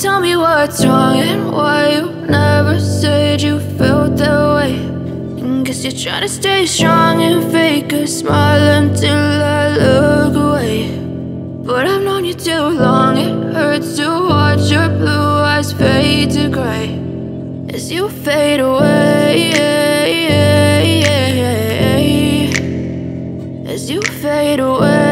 Tell me what's wrong and why you never said you felt that way. And guess you're trying to stay strong and fake a smile until I look away. But I've known you too long, it hurts to watch your blue eyes fade to gray as you fade away, as you fade away.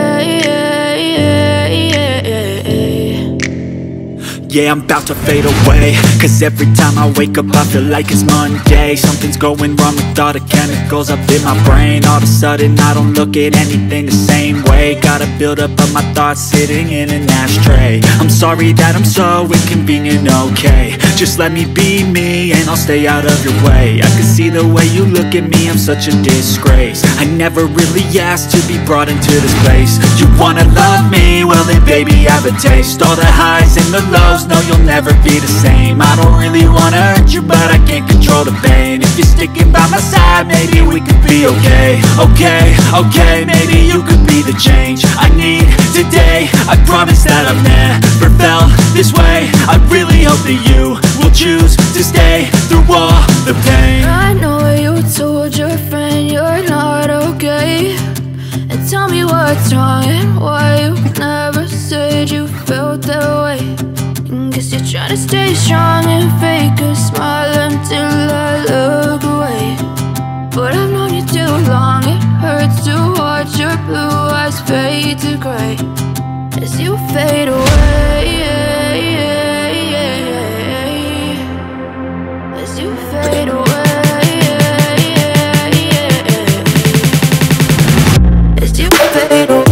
Yeah, I'm about to fade away, cause every time I wake up I feel like it's Monday. Something's going wrong with all the chemicals up in my brain. All of a sudden I don't look at anything the same way. Got a buildup of my thoughts sitting in an ashtray. I'm sorry that I'm so inconvenient, okay. Just let me be me and I'll stay out of your way. I can see the way you look at me, I'm such a disgrace. I never really asked to be brought into this place. You wanna love me? Well then baby have a taste. All the highs and the lows, no, you'll never be the same. I don't really wanna hurt you, but I can't control the pain. If you're sticking by my side, maybe we could be okay. Okay, maybe you could be the change I need today. I promise that I've never felt this way. I really hope that you will choose to stay through all the pain. I know you told your friend you're not okay. And tell me what's wrong and why you never said you felt that way. Guess you're trying to stay strong and fake a smile until I look away. But I've known you too long, it hurts to watch your blue eyes fade to gray as you fade away, as you fade away, as you fade away.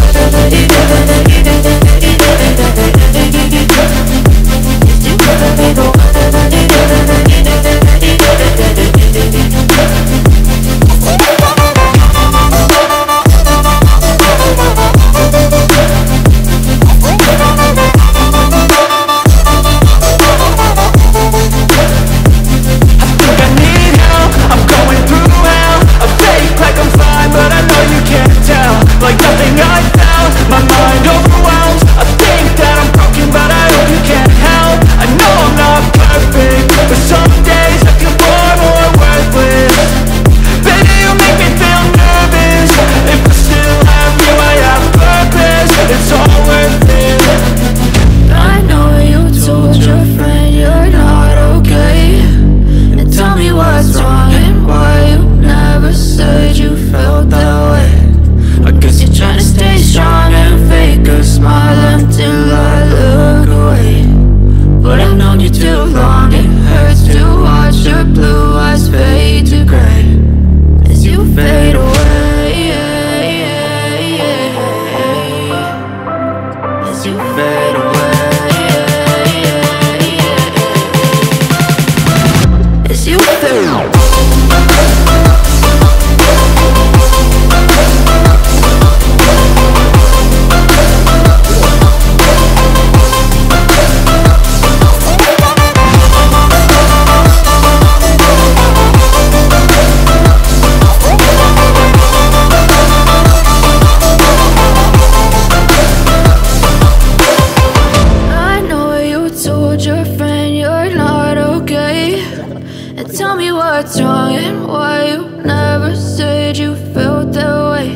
What's wrong and why you never said you felt that way.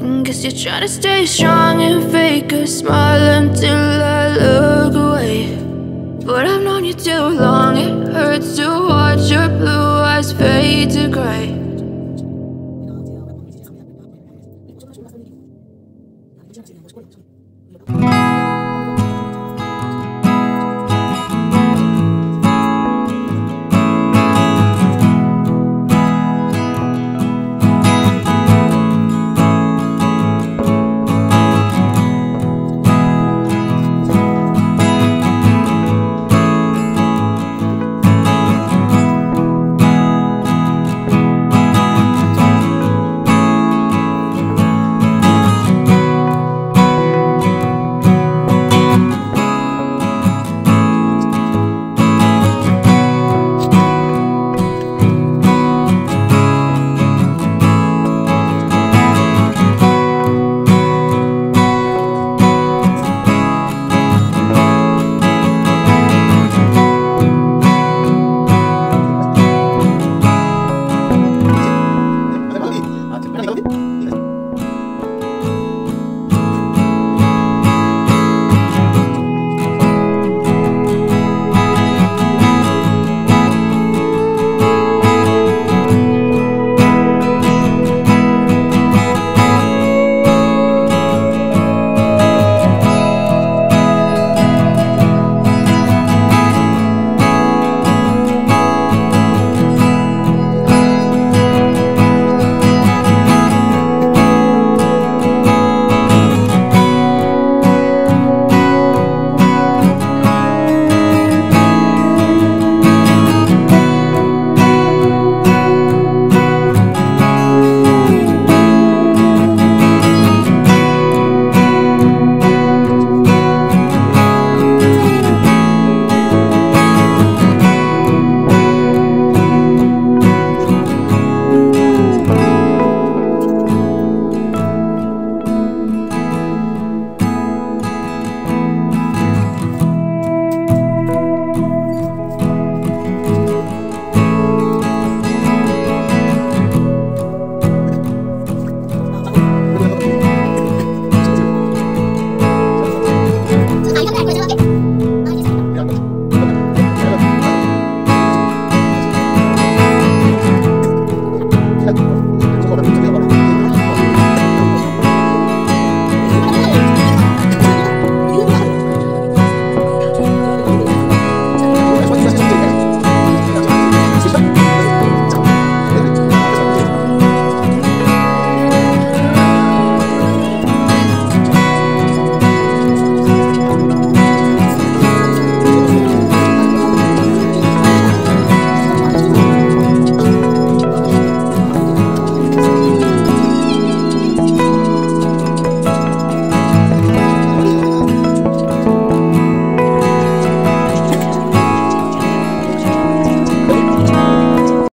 And guess you're trying to stay strong and fake a smile until I look away. But I've known you too long, it hurts to watch your blue eyes fade to gray